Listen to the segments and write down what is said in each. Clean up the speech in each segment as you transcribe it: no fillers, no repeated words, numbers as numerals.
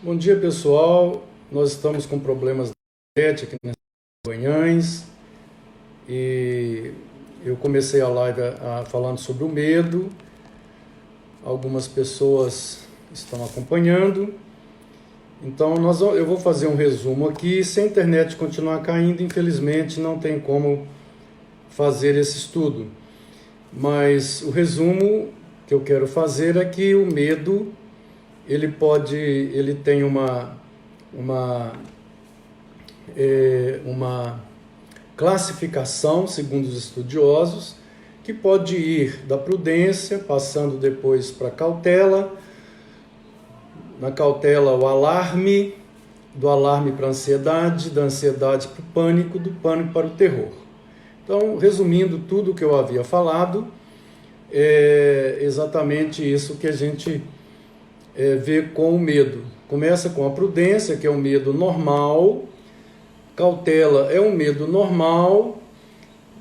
Bom dia, pessoal. Nós estamos com problemas de internet aqui nas manhãs e eu comecei a live falando sobre o medo. Algumas pessoas estão acompanhando. Então, eu vou fazer um resumo aqui. Se a internet continuar caindo, infelizmente não tem como fazer esse estudo. Mas o resumo que eu quero fazer é que o medo, ele tem uma classificação, segundo os estudiosos, que pode ir da prudência, passando depois para a cautela, na cautela o alarme, do alarme para a ansiedade, da ansiedade para o pânico, do pânico para o terror. Então, resumindo tudo o que eu havia falado, é exatamente isso que a gente vê com o medo. Começa com a prudência, que é um medo normal. Cautela é um medo normal.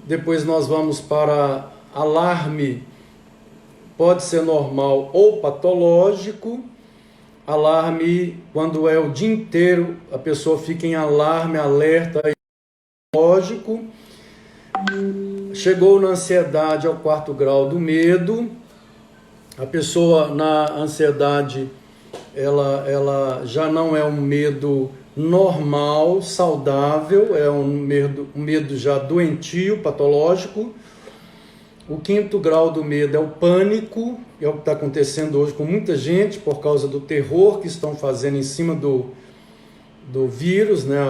Depois nós vamos para alarme, pode ser normal ou patológico. Alarme, quando é o dia inteiro, a pessoa fica em alarme, alerta, patológico. Chegou na ansiedade ao 4º grau do medo. A pessoa na ansiedade, ela já não é um medo normal, saudável, é um medo já doentio, patológico. O 5º grau do medo é o pânico, é o que está acontecendo hoje com muita gente por causa do terror que estão fazendo em cima do vírus, né?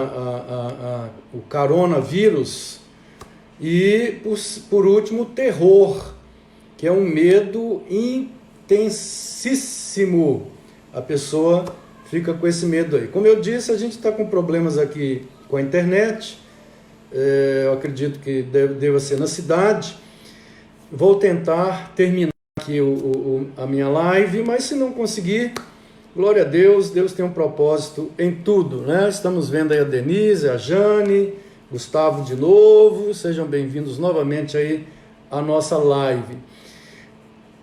O coronavírus. E, por último, o terror, que é um medo intensíssimo. A pessoa fica com esse medo aí. Como eu disse, a gente está com problemas aqui com a internet. Eu acredito que deva ser na cidade. Vou tentar terminar aqui a minha live, mas se não conseguir, glória a Deus, Deus tem um propósito em tudo, né? Estamos vendo aí a Denise, a Jane, Gustavo de novo, sejam bem-vindos novamente aí à nossa live.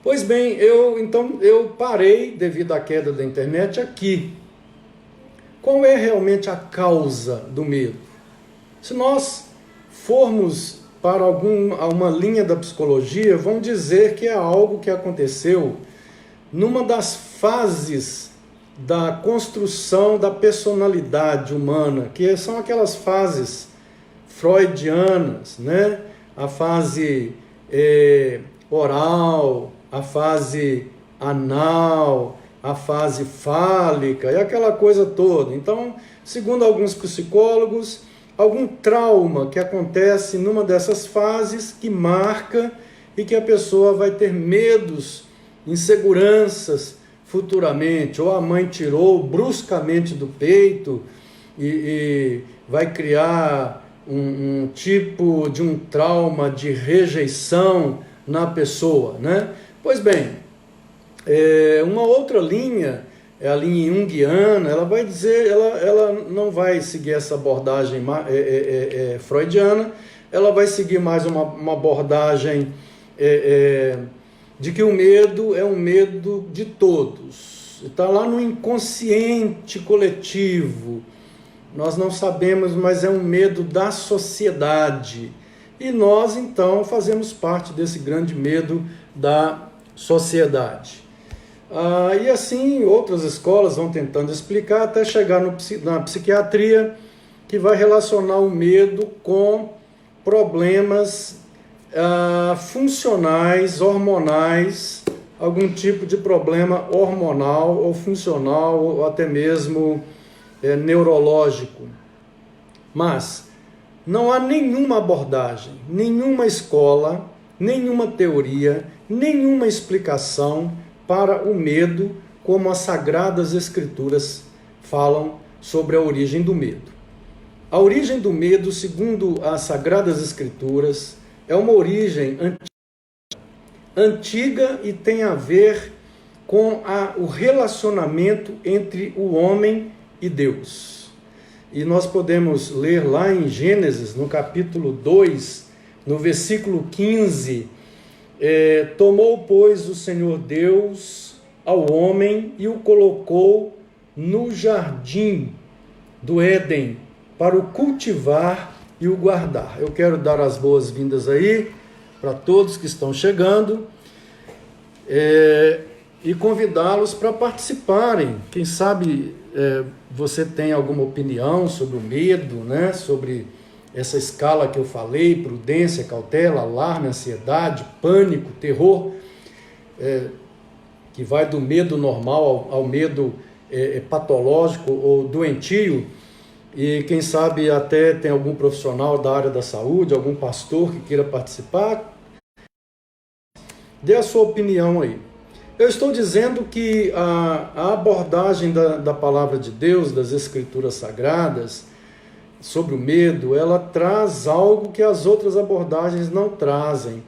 Pois bem, eu parei devido à queda da internet aqui. Qual é realmente a causa do medo? Se nós formos para uma linha da psicologia, vamos dizer que é algo que aconteceu numa das fases da construção da personalidade humana, que são aquelas fases freudianas, né? A fase oral, a fase anal, a fase fálica e aquela coisa toda. Então, segundo alguns psicólogos, algum trauma que acontece numa dessas fases que marca e que a pessoa vai ter medos, inseguranças futuramente, ou a mãe tirou bruscamente do peito e vai criar um tipo de um trauma de rejeição na pessoa, né? Pois bem, uma outra linha, é a linha junguiana, ela vai dizer, ela não vai seguir essa abordagem freudiana, ela vai seguir mais uma abordagem de que o medo é um medo de todos, está lá no inconsciente coletivo, nós não sabemos, mas é um medo da sociedade, e nós então fazemos parte desse grande medo da sociedade. E assim outras escolas vão tentando explicar até chegar na psiquiatria, que vai relacionar o medo com problemas funcionais, hormonais, algum tipo de problema hormonal ou funcional ou até mesmo neurológico. Mas não há nenhuma abordagem, nenhuma escola, nenhuma teoria, nenhuma explicação para o medo, como as Sagradas Escrituras falam sobre a origem do medo. A origem do medo, segundo as Sagradas Escrituras, é uma origem antiga e tem a ver com o relacionamento entre o homem e Deus. E nós podemos ler lá em Gênesis, no capítulo 2, no versículo 15, tomou, pois, o Senhor Deus ao homem e o colocou no jardim do Éden para o cultivar e o guardar. Eu quero dar as boas-vindas aí para todos que estão chegando e convidá-los para participarem. Quem sabe você tem alguma opinião sobre o medo, né? Sobre essa escala que eu falei: prudência, cautela, alarme, ansiedade, pânico, terror, que vai do medo normal ao medo patológico ou doentio. E quem sabe até tem algum profissional da área da saúde, algum pastor que queira participar. Dê a sua opinião aí. Eu estou dizendo que a abordagem da palavra de Deus, das Escrituras Sagradas, sobre o medo, ela traz algo que as outras abordagens não trazem.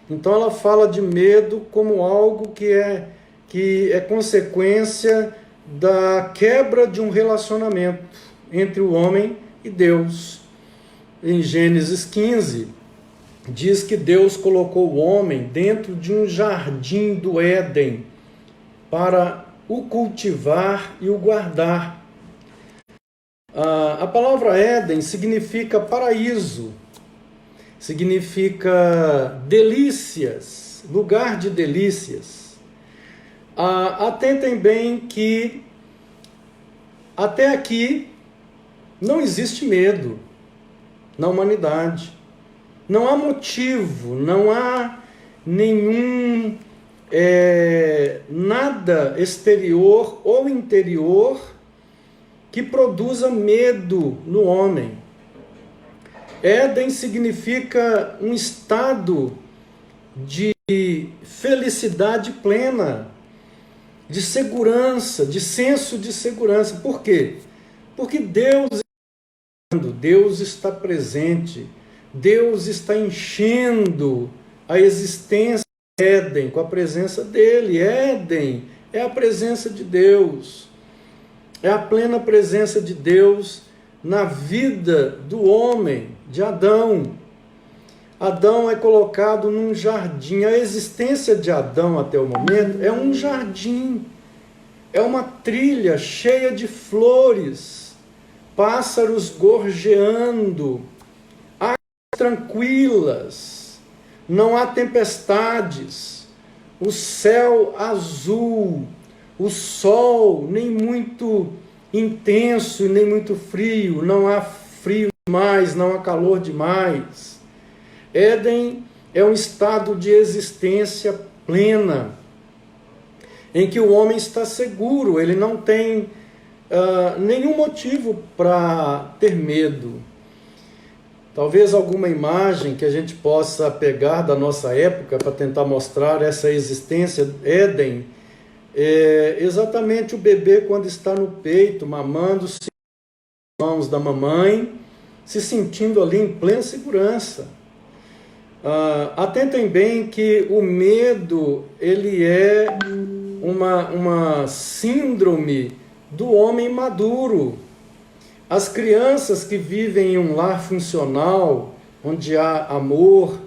Então ela fala de medo como algo que é consequência da quebra de um relacionamento entre o homem e Deus. Em Gênesis 15, diz que Deus colocou o homem dentro de um jardim do Éden para o cultivar e o guardar. A palavra Éden significa paraíso, significa delícias, lugar de delícias. Atentem bem que até aqui não existe medo na humanidade. Não há motivo, não há nenhum nada exterior ou interior que produza medo no homem. Éden significa um estado de felicidade plena, de segurança, de senso de segurança. Por quê? Porque Deus está presente, Deus está enchendo a existência de Éden com a presença dele. Éden é a presença de Deus, é a plena presença de Deus na vida do homem, de Adão. Adão é colocado num jardim. A existência de Adão até o momento é um jardim, é uma trilha cheia de flores, pássaros gorjeando, águas tranquilas, não há tempestades, o céu azul, o sol nem muito intenso e nem muito frio, não há frio demais, não há calor demais. Éden é um estado de existência plena, em que o homem está seguro, ele não tem nenhum motivo para ter medo. Talvez alguma imagem que a gente possa pegar da nossa época para tentar mostrar essa existência. Éden é exatamente o bebê quando está no peito, mamando-se nas mãos da mamãe, se sentindo ali em plena segurança. Atentem bem que o medo, ele é uma síndrome do homem maduro. As crianças que vivem em um lar funcional, onde há amor,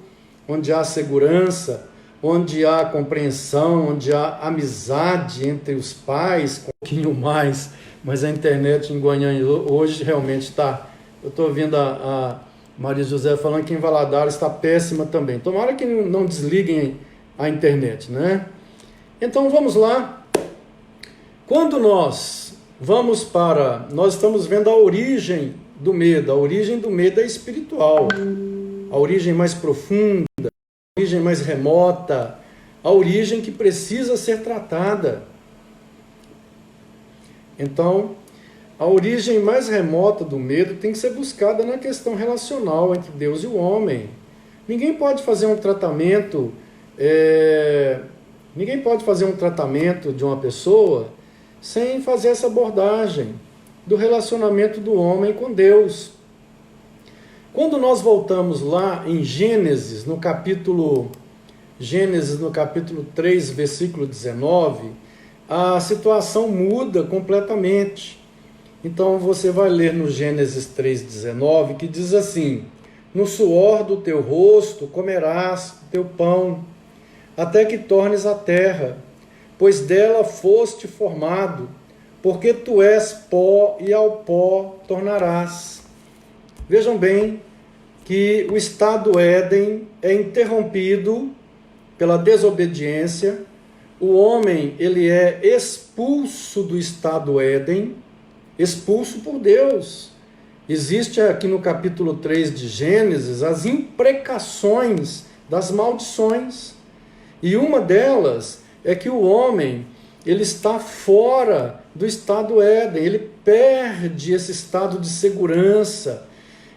onde há segurança, onde há compreensão, onde há amizade entre os pais, um pouquinho mais, mas a internet em Goiânia hoje realmente está... Eu estou ouvindo a Maria José falando que em Valadares está péssima também. Tomara que não desliguem a internet, né? Então vamos lá. Quando nós estamos vendo a origem do medo. A origem do medo é espiritual. A origem mais profunda, a origem mais remota, a origem que precisa ser tratada. Então, a origem mais remota do medo tem que ser buscada na questão relacional entre Deus e o homem. Ninguém pode fazer um tratamento de uma pessoa sem fazer essa abordagem do relacionamento do homem com Deus. Quando nós voltamos lá em Gênesis, no capítulo 3, versículo 19, a situação muda completamente. Então você vai ler no Gênesis 3,19, que diz assim: no suor do teu rosto comerás o teu pão, até que tornes a terra, pois dela foste formado, porque tu és pó e ao pó tornarás. Vejam bem que o estado Éden é interrompido pela desobediência. O homem, ele é expulso do estado Éden, expulso por Deus. Existe aqui no capítulo 3 de Gênesis as imprecações das maldições. E uma delas é que o homem, ele está fora do estado Éden, ele perde esse estado de segurança,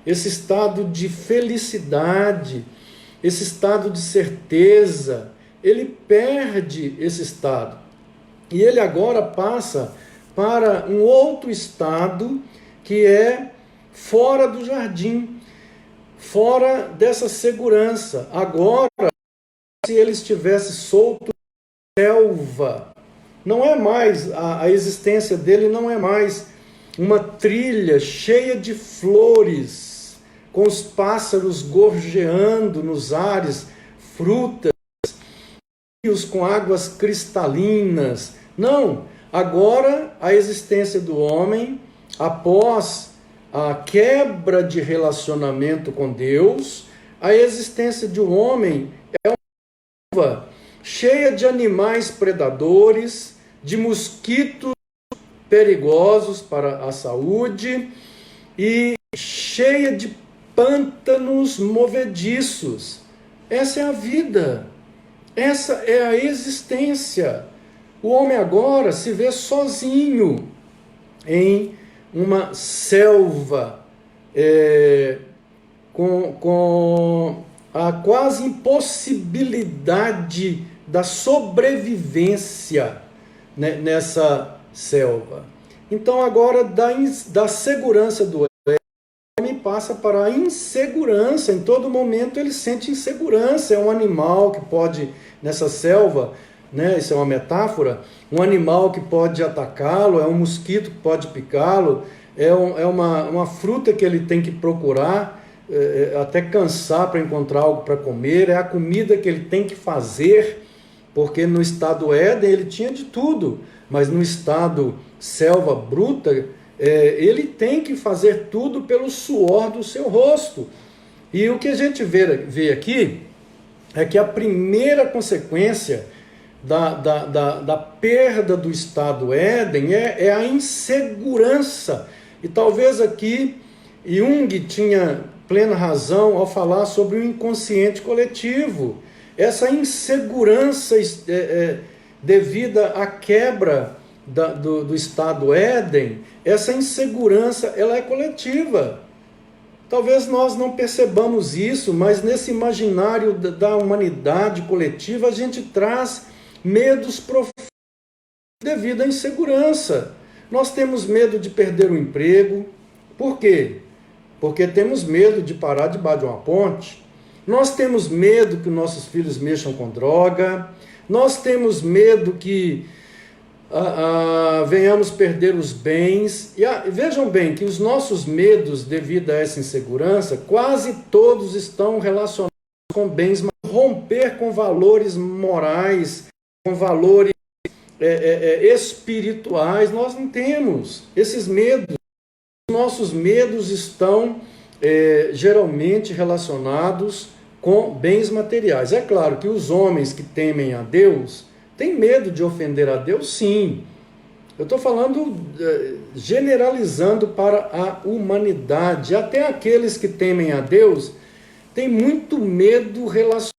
esse estado de felicidade, esse estado de certeza, ele perde esse estado. E ele agora passa para um outro estado que é fora do jardim, fora dessa segurança. Agora, se ele estivesse solto na selva, não é mais, a existência dele não é mais uma trilha cheia de flores, com os pássaros gorjeando nos ares, frutas, rios com águas cristalinas. Não, agora a existência do homem, após a quebra de relacionamento com Deus, a existência de um homem é uma selva cheia de animais predadores, de mosquitos perigosos para a saúde e cheia de pântanos movediços. Essa é a vida, essa é a existência. O homem agora se vê sozinho em uma selva, com a quase impossibilidade da sobrevivência, né, nessa selva. Então agora da segurança do homem passa para a insegurança. Em todo momento ele sente insegurança. É um animal que pode, nessa selva, né, isso é uma metáfora, um animal que pode atacá-lo, é um mosquito que pode picá-lo, é uma fruta que ele tem que procurar, até cansar para encontrar algo para comer, é a comida que ele tem que fazer, porque no estado Éden ele tinha de tudo, mas no estado selva bruta, ele tem que fazer tudo pelo suor do seu rosto. E o que a gente vê aqui é que a primeira consequência da perda do estado Éden é a insegurança. E talvez aqui Jung tinha plena razão ao falar sobre o inconsciente coletivo. Essa insegurança devida à quebra do estado Éden, essa insegurança ela é coletiva. Talvez nós não percebamos isso, mas nesse imaginário da humanidade coletiva a gente traz medos profundos devido à insegurança. Nós temos medo de perder o emprego. Por quê? Porque temos medo de parar debaixo de uma ponte. Nós temos medo que nossos filhos mexam com droga. Nós temos medo que venhamos perder os bens. E vejam bem que os nossos medos devido a essa insegurança, quase todos estão relacionados com bens, mas romper com valores morais, com valores espirituais, nós não temos esses medos. Nossos medos estão geralmente relacionados com bens materiais. É claro que os homens que temem a Deus têm medo de ofender a Deus, sim. Eu estou falando, generalizando para a humanidade. Até aqueles que temem a Deus têm muito medo relacionado.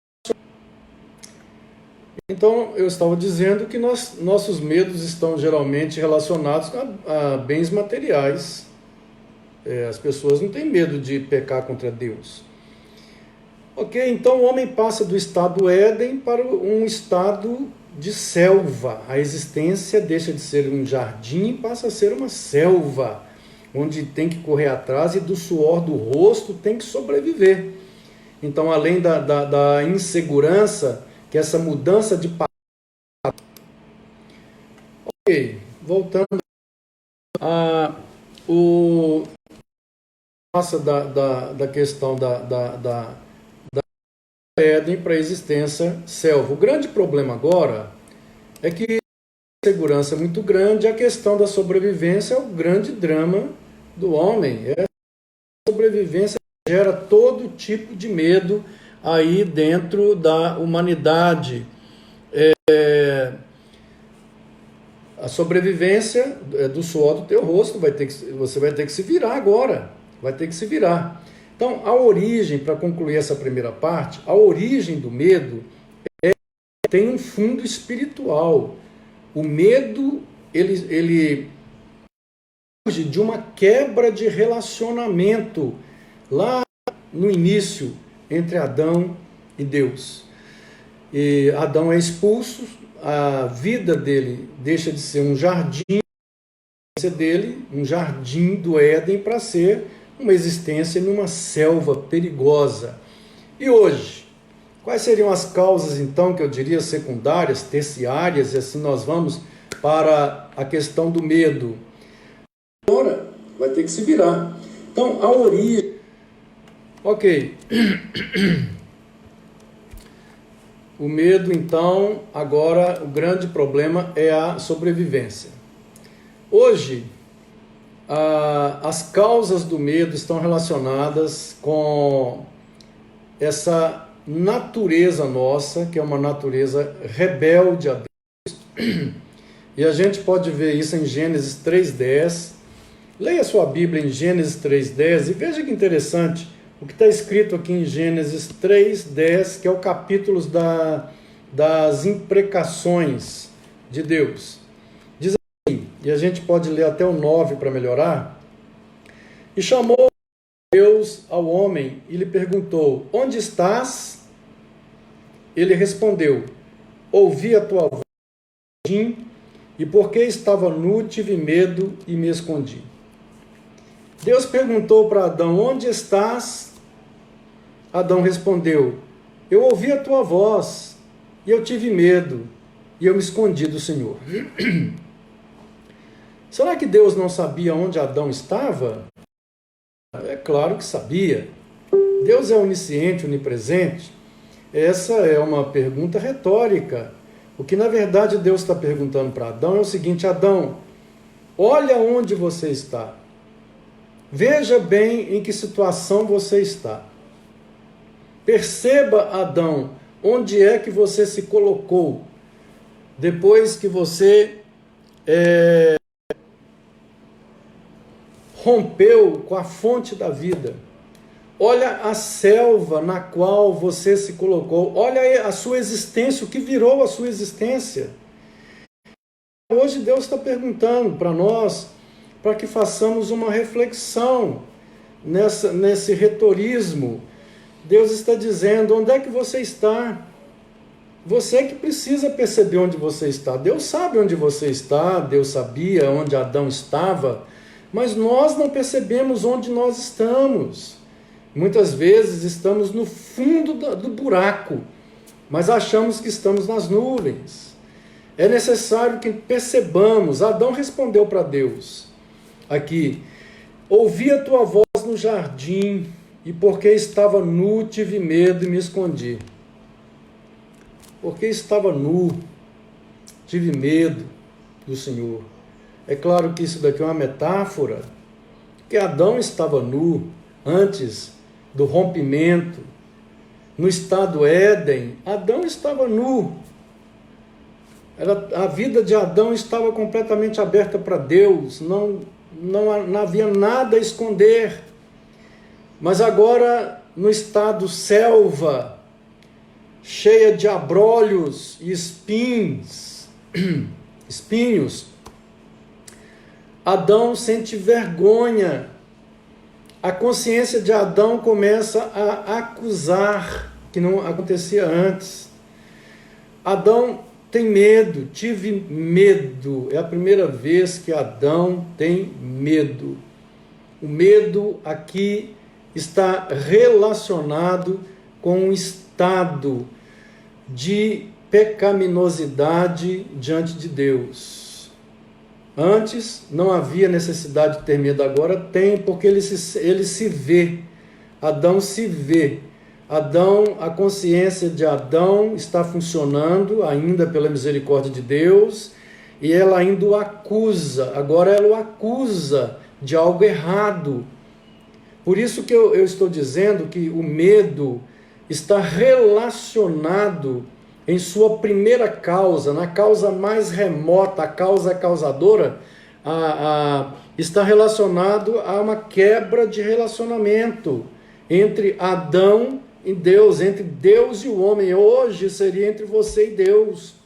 Então, eu estava dizendo que nossos medos estão geralmente relacionados a bens materiais. As pessoas não têm medo de pecar contra Deus. Ok, então o homem passa do estado Éden para um estado de selva. A existência deixa de ser um jardim e passa a ser uma selva, onde tem que correr atrás e do suor do rosto tem que sobreviver. Então, além da insegurança, que essa mudança de palavra. Ok, voltando a passa da questão da Éden para a existência selva. O grande problema agora é que segurança muito grande, a questão da sobrevivência é o grande drama do homem. A sobrevivência gera todo tipo de medo aí dentro da humanidade. A sobrevivência do suor do teu rosto, você vai ter que se virar agora, vai ter que se virar. Então, a origem, para concluir essa primeira parte, a origem do medo tem um fundo espiritual. O medo, ele surge de uma quebra de relacionamento lá no início entre Adão e Deus. E Adão é expulso, a vida dele deixa de ser um jardim um jardim do Éden para ser uma existência numa selva perigosa. E hoje, quais seriam as causas, então, que eu diria secundárias, terciárias, e assim nós vamos para a questão do medo? Agora, vai ter que se virar. Então, a origem... Ok. O medo, então, agora o grande problema é a sobrevivência. Hoje, as causas do medo estão relacionadas com essa natureza nossa, que é uma natureza rebelde a Deus. E a gente pode ver isso em Gênesis 3:10. Leia sua Bíblia em Gênesis 3:10 e veja que interessante o que está escrito aqui em Gênesis 3:10, que é o capítulo das imprecações de Deus. Diz assim, e a gente pode ler até o 9 para melhorar. E chamou Deus ao homem e lhe perguntou: onde estás? Ele respondeu: ouvi a tua voz, e porque estava nu, tive medo e me escondi. Deus perguntou para Adão: onde estás? Adão respondeu: eu ouvi a tua voz, e eu tive medo, e eu me escondi do Senhor. Será que Deus não sabia onde Adão estava? É claro que sabia. Deus é onisciente, onipresente. Essa é uma pergunta retórica. O que na verdade Deus está perguntando para Adão é o seguinte: Adão, olha onde você está. Veja bem em que situação você está. Perceba, Adão, onde é que você se colocou depois que você rompeu com a fonte da vida. Olha a selva na qual você se colocou. Olha a sua existência, o que virou a sua existência. Hoje Deus está perguntando para nós, para que façamos uma reflexão nesse retorismo. Deus está dizendo: onde é que você está? Você que precisa perceber onde você está. Deus sabe onde você está, Deus sabia onde Adão estava, mas nós não percebemos onde nós estamos. Muitas vezes estamos no fundo do buraco, mas achamos que estamos nas nuvens. É necessário que percebamos. Adão respondeu para Deus aqui: ouvi a tua voz no jardim, e porque estava nu, tive medo e me escondi. Porque estava nu, tive medo do Senhor. É claro que isso daqui é uma metáfora, que Adão estava nu antes do rompimento. No estado Éden, Adão estava nu. A vida de Adão estava completamente aberta para Deus, não havia nada a esconder. Mas agora, no estado selva, cheia de abrolhos e espinhos, Adão sente vergonha. A consciência de Adão começa a acusar, que não acontecia antes. Adão tem medo, tive medo. É a primeira vez que Adão tem medo. O medo aqui está relacionado com um estado de pecaminosidade diante de Deus. Antes não havia necessidade de ter medo, agora tem, porque ele se vê. Adão se vê. Adão, a consciência de Adão está funcionando ainda pela misericórdia de Deus, e ela ainda o acusa. Agora ela o acusa de algo errado. Por isso que eu estou dizendo que o medo está relacionado em sua primeira causa, na causa mais remota, a causa causadora, está relacionado a uma quebra de relacionamento entre Adão e Deus, entre Deus e o homem. Hoje seria entre você e Deus.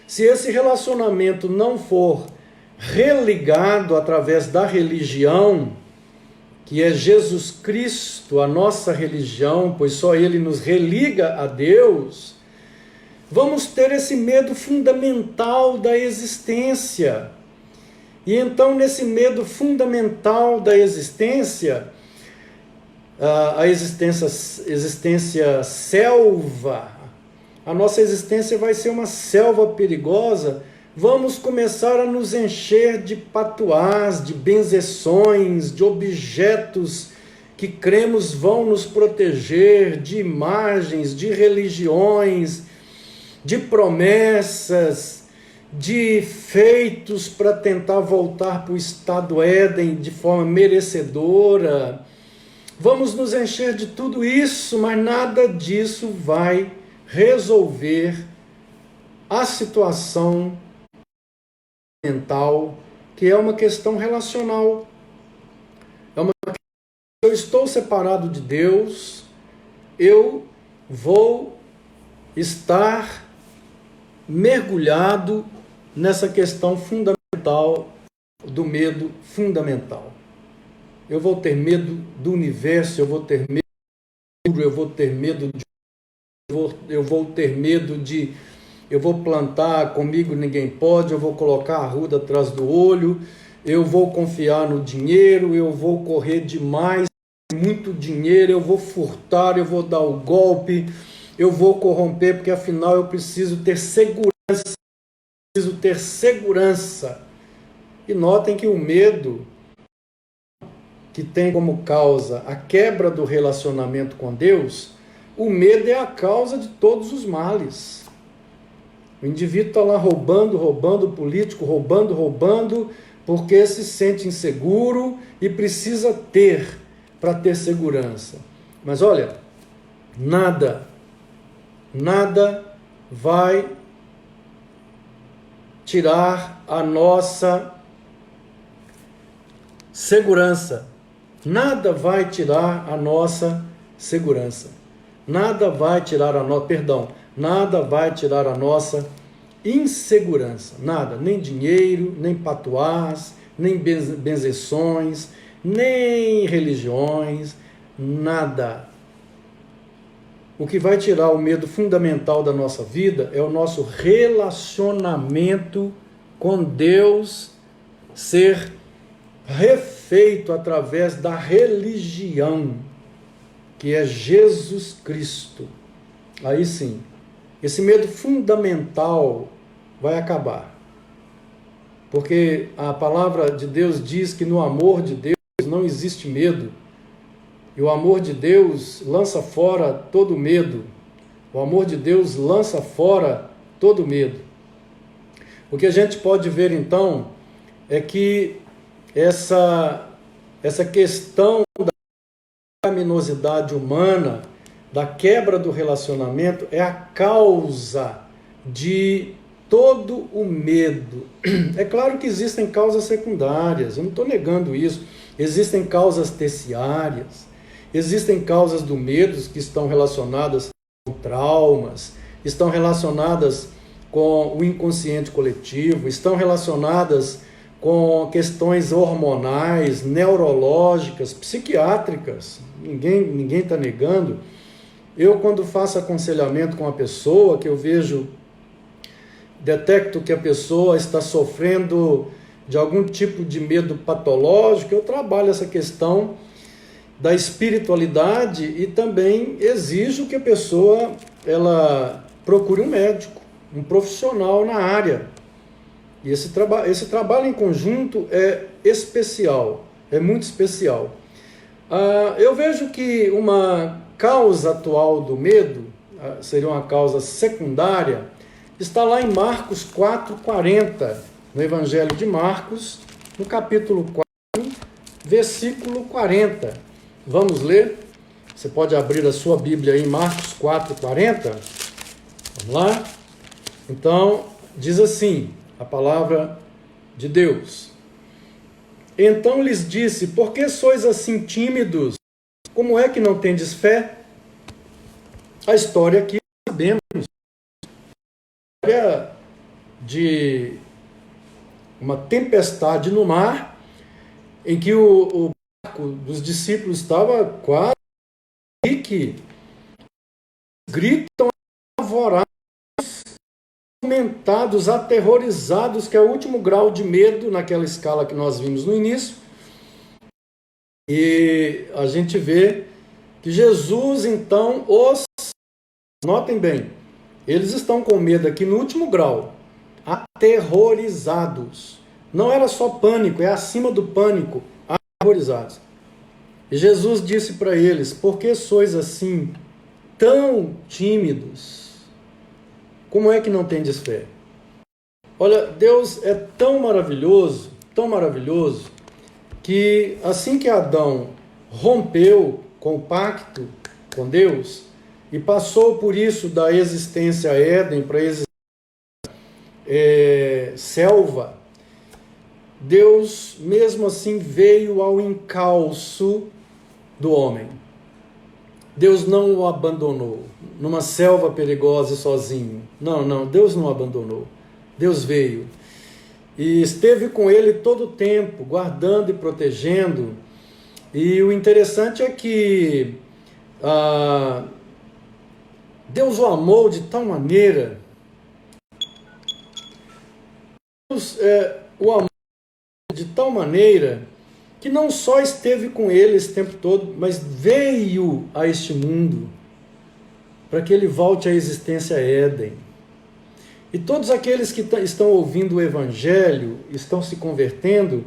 Se esse relacionamento não for religado através da religião, que é Jesus Cristo, a nossa religião, pois só Ele nos religa a Deus, vamos ter esse medo fundamental da existência. E então, nesse medo fundamental da existência, a existência selva, a nossa existência vai ser uma selva perigosa. Vamos começar a nos encher de patuás, de benzeções, de objetos que cremos vão nos proteger, de imagens, de religiões, de promessas, de feitos para tentar voltar para o estado Éden de forma merecedora. Vamos nos encher de tudo isso, mas nada disso vai resolver a situação mental, que é uma questão relacional. Eu estou separado de Deus, eu vou estar mergulhado nessa questão fundamental do medo fundamental. Eu vou ter medo do universo, eu vou ter medo do eu vou ter medo de eu vou plantar, comigo ninguém pode, eu vou colocar a ruda atrás do olho, eu vou confiar no dinheiro, eu vou correr demais, muito dinheiro, eu vou furtar, eu vou dar o golpe, eu vou corromper, porque afinal eu preciso ter segurança. E notem que o medo, que tem como causa a quebra do relacionamento com Deus, o medo é a causa de todos os males. O indivíduo está lá roubando, o político roubando, porque se sente inseguro e precisa ter para ter segurança. Mas olha, nada vai tirar a nossa segurança. Nada vai tirar a nossa segurança. Nada vai tirar nada vai tirar a nossa insegurança. Nada, nem dinheiro, nem patuás, nem benzeções, nem religiões, nada. O que vai tirar o medo fundamental da nossa vida é o nosso relacionamento com Deus ser refeito através da religião, que é Jesus Cristo. Aí sim, esse medo fundamental vai acabar. Porque a palavra de Deus diz que no amor de Deus não existe medo. E o amor de Deus lança fora todo medo. O amor de Deus lança fora todo medo. O que a gente pode ver então é que essa questão da pecaminosidade humana, da quebra do relacionamento, é a causa de todo o medo. É claro que existem causas secundárias, eu não estou negando isso. Existem causas terciárias, existem causas do medo que estão relacionadas com traumas, estão relacionadas com o inconsciente coletivo, estão relacionadas com questões hormonais, neurológicas, psiquiátricas. Ninguém está negando. Eu, quando faço aconselhamento com a pessoa, que eu detecto que a pessoa está sofrendo de algum tipo de medo patológico, eu trabalho essa questão da espiritualidade e também exijo que a pessoa ela procure um médico, um profissional na área. E esse trabalho em conjunto é especial, é muito especial. Eu vejo que uma causa atual do medo, seria uma causa secundária, está lá em Marcos 4:40, no Evangelho de Marcos, no capítulo 4, versículo 40. Vamos ler? Você pode abrir a sua Bíblia aí em Marcos 4:40. Vamos lá? Então, diz assim a palavra de Deus. Então lhes disse: por que sois assim tímidos? Como é que não tendes fé? A história aqui sabemos. A história de uma tempestade no mar, em que o barco dos discípulos estava quase que gritam apavorados, aumentados, aterrorizados, que é o último grau de medo naquela escala que nós vimos no início. E a gente vê que Jesus, então, notem bem, eles estão com medo aqui no último grau, aterrorizados. Não era só pânico, é acima do pânico, aterrorizados. E Jesus disse para eles: por que sois assim tão tímidos? Como é que não tendes fé? Olha, Deus é tão maravilhoso, que assim que Adão rompeu com o pacto com Deus e passou por isso da existência Éden para a existência selva, Deus mesmo assim veio ao encalço do homem. Deus não o abandonou numa selva perigosa e sozinho. Não, Deus não o abandonou. Deus veio e esteve com ele todo o tempo, guardando e protegendo. E o interessante é que Deus o amou de tal maneira, Deus o amou de tal maneira que não só esteve com ele esse tempo todo, mas veio a este mundo para que ele volte à existência Éden. E todos aqueles que estão ouvindo o Evangelho, estão se convertendo,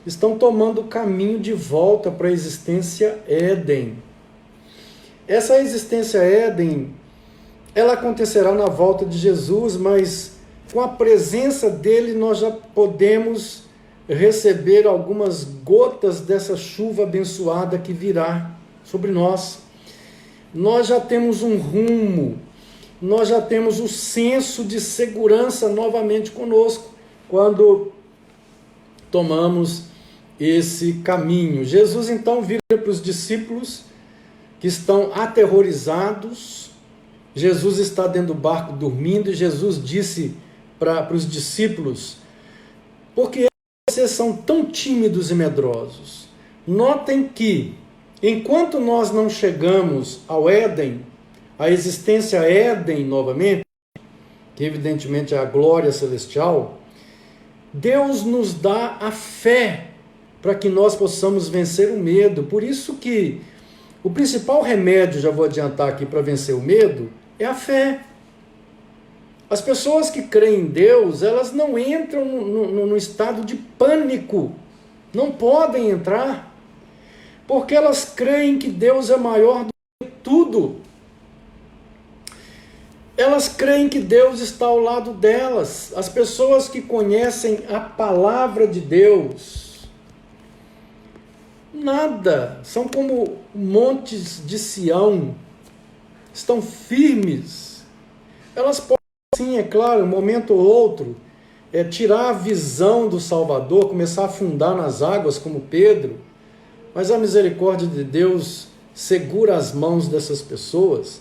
estão tomando o caminho de volta para a existência Éden. Essa existência Éden, ela acontecerá na volta de Jesus, mas com a presença dele nós já podemos receber algumas gotas dessa chuva abençoada que virá sobre nós. Nós já temos um rumo, nós já temos o senso de segurança novamente conosco, quando tomamos esse caminho. Jesus então vira para os discípulos que estão aterrorizados. Jesus está dentro do barco dormindo e Jesus disse para os discípulos: por que vocês são tão tímidos e medrosos? Notem que, enquanto nós não chegamos ao Éden, a existência Éden novamente, que evidentemente é a glória celestial, Deus nos dá a fé para que nós possamos vencer o medo. Por isso que o principal remédio, já vou adiantar aqui, para vencer o medo, é a fé. As pessoas que creem em Deus, elas não entram no estado de pânico, não podem entrar, porque elas creem que Deus é maior do que tudo. Elas creem que Deus está ao lado delas. As pessoas que conhecem a palavra de Deus, nada, são como montes de Sião, estão firmes. Elas podem, sim, é claro, um momento ou outro, tirar a visão do Salvador, começar a afundar nas águas como Pedro, mas a misericórdia de Deus segura as mãos dessas pessoas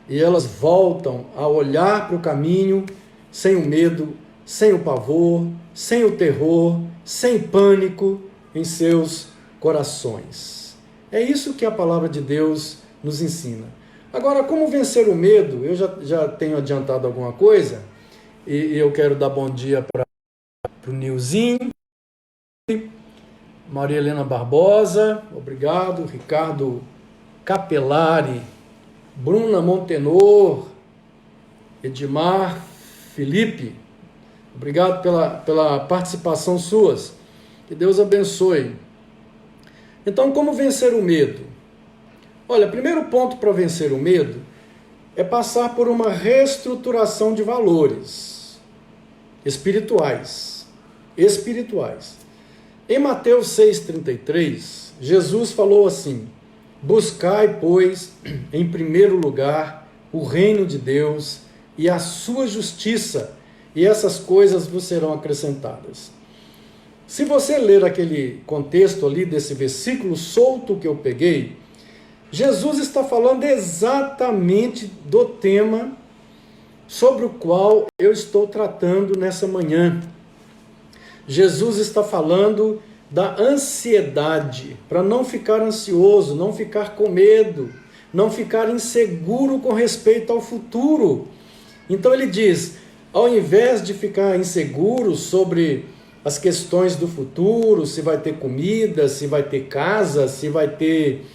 e elas voltam a olhar para o caminho sem o medo, sem o pavor, sem o terror, sem pânico em seus corações. É isso que a palavra de Deus nos ensina. Agora, como vencer o medo? Eu já tenho adiantado alguma coisa, e eu quero dar bom dia para o Nilzinho, Maria Helena Barbosa, obrigado, Ricardo Capelari, Bruna Montenor, Edmar Felipe, obrigado pela participação suas, que Deus abençoe. Então, como vencer o medo? Olha, primeiro ponto para vencer o medo é passar por uma reestruturação de valores espirituais. Em Mateus 6,33, Jesus falou assim: buscai, pois, em primeiro lugar o reino de Deus e a sua justiça, e essas coisas vos serão acrescentadas. Se você ler aquele contexto ali desse versículo solto que eu peguei, Jesus está falando exatamente do tema sobre o qual eu estou tratando nessa manhã. Jesus está falando da ansiedade, para não ficar ansioso, não ficar com medo, não ficar inseguro com respeito ao futuro. Então ele diz, ao invés de ficar inseguro sobre as questões do futuro, se vai ter comida, se vai ter casa, se vai ter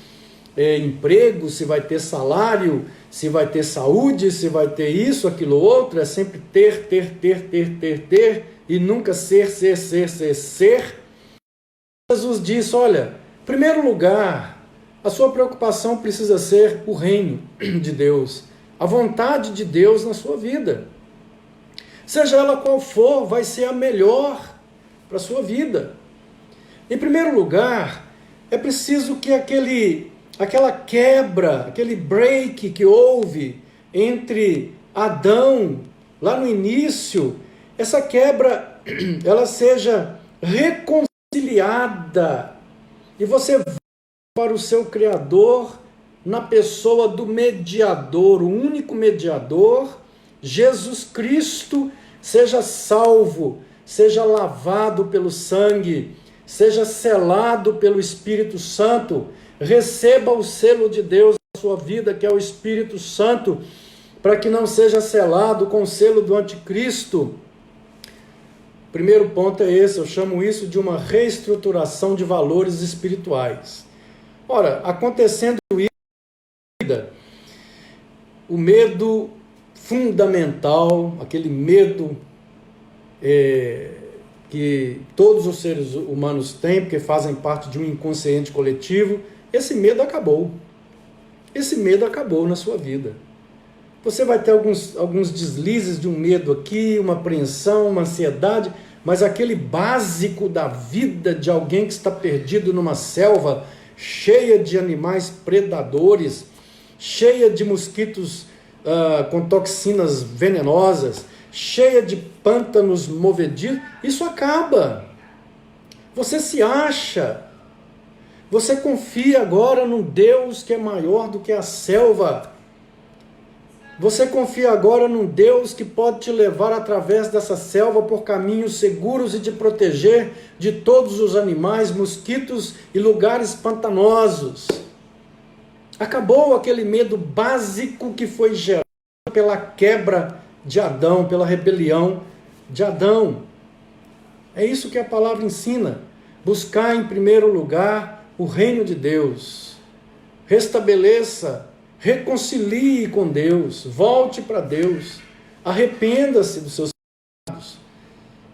emprego, se vai ter salário, se vai ter saúde, se vai ter isso, aquilo, outro, é sempre ter, e nunca ser. Jesus disse, olha, em primeiro lugar, a sua preocupação precisa ser o reino de Deus, a vontade de Deus na sua vida. Seja ela qual for, vai ser a melhor para a sua vida. Em primeiro lugar, é preciso que aquela quebra, aquele break que houve entre Adão, lá no início, essa quebra, ela seja reconciliada, e você vai para o seu Criador na pessoa do mediador, o único mediador, Jesus Cristo, seja salvo, seja lavado pelo sangue, seja selado pelo Espírito Santo, receba o selo de Deus na sua vida, que é o Espírito Santo, para que não seja selado com o selo do anticristo. O primeiro ponto é esse, eu chamo isso de uma reestruturação de valores espirituais. Ora, acontecendo isso, o medo fundamental, aquele medo que todos os seres humanos têm, porque fazem parte de um inconsciente coletivo, esse medo acabou. Esse medo acabou na sua vida. Você vai ter alguns deslizes de um medo aqui, uma apreensão, uma ansiedade, mas aquele básico da vida de alguém que está perdido numa selva, cheia de animais predadores, cheia de mosquitos com toxinas venenosas, cheia de pântanos movediços, isso acaba. Você se acha. Você confia agora num Deus que é maior do que a selva. Você confia agora num Deus que pode te levar através dessa selva por caminhos seguros e te proteger de todos os animais, mosquitos e lugares pantanosos. Acabou aquele medo básico que foi gerado pela quebra de Adão, pela rebelião de Adão. É isso que a palavra ensina. Buscar em primeiro lugar o reino de Deus. Restabeleça, reconcilie com Deus, volte para Deus, arrependa-se dos seus pecados.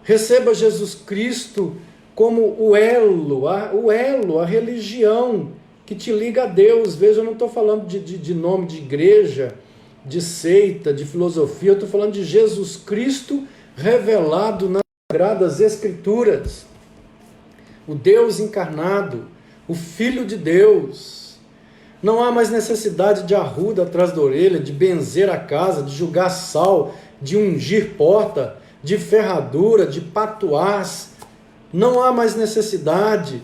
Receba Jesus Cristo como o elo, a religião que te liga a Deus. Veja, eu não estou falando de nome de igreja, de seita, de filosofia, eu estou falando de Jesus Cristo revelado nas Sagradas Escrituras. O Deus encarnado, o Filho de Deus. Não há mais necessidade de arruda atrás da orelha, de benzer a casa, de jogar sal, de ungir porta, de ferradura, de patuás. Não há mais necessidade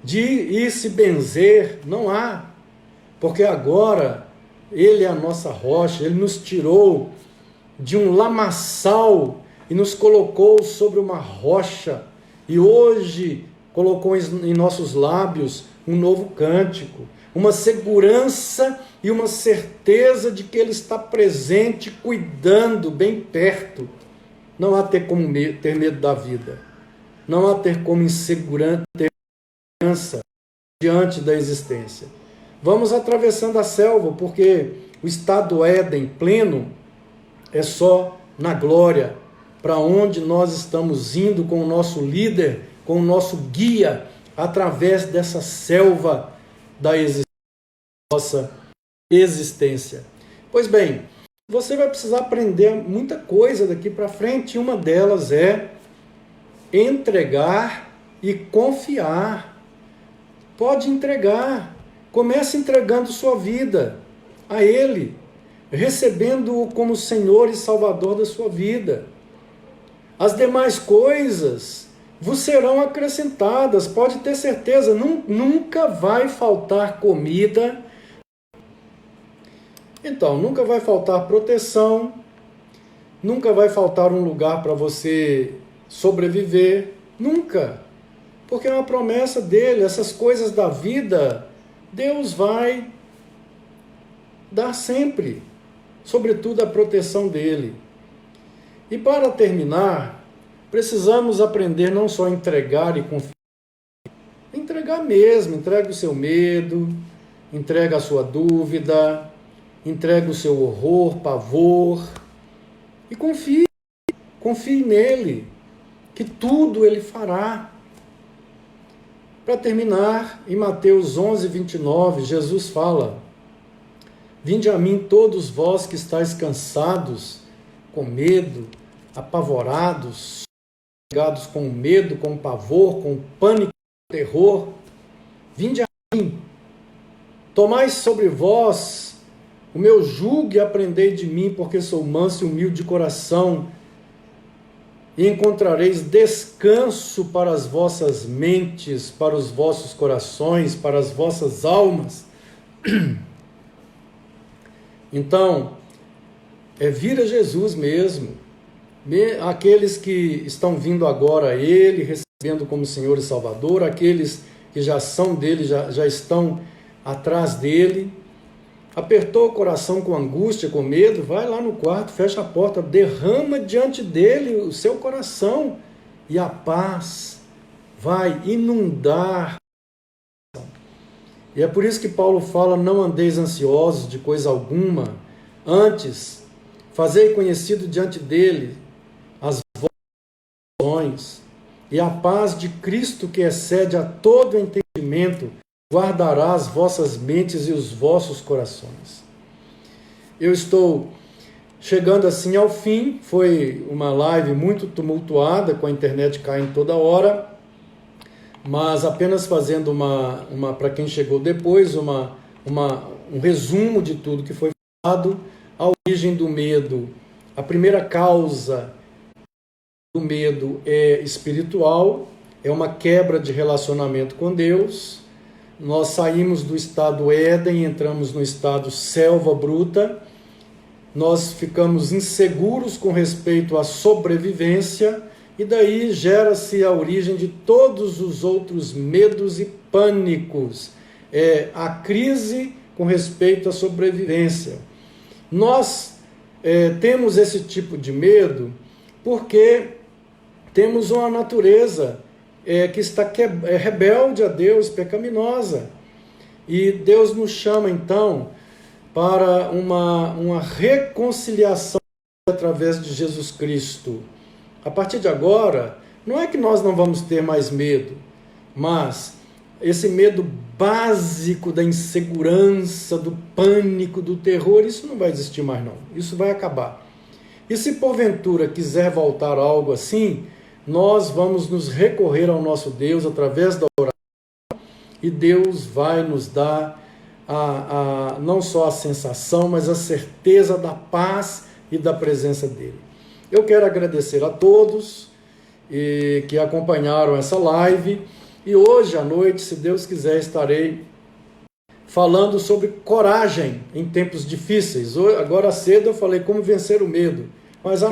de ir se benzer, não há. Porque agora Ele é a nossa rocha, Ele nos tirou de um lamaçal e nos colocou sobre uma rocha. E hoje colocou em nossos lábios um novo cântico, uma segurança e uma certeza de que Ele está presente, cuidando, bem perto. Não há ter como ter medo da vida. Não há ter como insegurança, ter segurança diante da existência. Vamos atravessando a selva, porque o estado Éden pleno é só na glória, para onde nós estamos indo com o nosso líder, com o nosso guia, através dessa selva da existência, nossa existência. Pois bem, você vai precisar aprender muita coisa daqui para frente, e uma delas é entregar e confiar. Pode entregar. Comece entregando sua vida a Ele, recebendo-o como Senhor e Salvador da sua vida. As demais coisas vos serão acrescentadas, pode ter certeza, nunca vai faltar comida. Então, nunca vai faltar proteção, nunca vai faltar um lugar para você sobreviver, nunca. Porque é uma promessa dele, essas coisas da vida, Deus vai dar sempre, sobretudo a proteção dele. E para terminar, precisamos aprender não só a entregar e confiar, entregar mesmo, entrega o seu medo, entrega a sua dúvida, entrega o seu horror, pavor, e confie nele, que tudo ele fará. Para terminar, em Mateus 11, 29, Jesus fala: vinde a mim todos vós que estáis cansados, com medo, apavorados, ligados com medo, com pavor, com pânico, terror. Vinde a mim, tomai sobre vós o meu jugo e aprendei de mim, porque sou manso e humilde de coração, e encontrareis descanso para as vossas mentes, para os vossos corações, para as vossas almas. Então, vir a Jesus mesmo. Aqueles que estão vindo agora a Ele, recebendo como Senhor e Salvador, aqueles que já são dele, já estão atrás dele. Apertou o coração com angústia, com medo, vai lá no quarto, fecha a porta, derrama diante dele o seu coração, e a paz vai inundar. E é por isso que Paulo fala: não andeis ansiosos de coisa alguma, antes fazei conhecido diante dele as vossas ações, e a paz de Cristo, que excede a todo entendimento, guardará as vossas mentes e os vossos corações. Eu estou chegando assim ao fim. Foi uma live muito tumultuada, com a internet caindo toda hora, mas apenas fazendo para quem chegou depois, um resumo de tudo que foi falado. A origem do medo, a primeira causa do medo é espiritual, é uma quebra de relacionamento com Deus. Nós saímos do estado Éden, entramos no estado selva bruta, nós ficamos inseguros com respeito à sobrevivência, e daí gera-se a origem de todos os outros medos e pânicos, a crise com respeito à sobrevivência. Nós temos esse tipo de medo porque temos uma natureza que está rebelde a Deus, pecaminosa. E Deus nos chama, então, para uma reconciliação através de Jesus Cristo. A partir de agora, não é que nós não vamos ter mais medo, mas esse medo básico da insegurança, do pânico, do terror, isso não vai existir mais não. Isso vai acabar. E se porventura quiser voltar a algo assim, nós vamos nos recorrer ao nosso Deus através da oração, e Deus vai nos dar não só a sensação, mas a certeza da paz e da presença dele. Eu quero agradecer a todos que acompanharam essa live, e hoje à noite, se Deus quiser, estarei falando sobre coragem em tempos difíceis. Agora cedo eu falei como vencer o medo, mas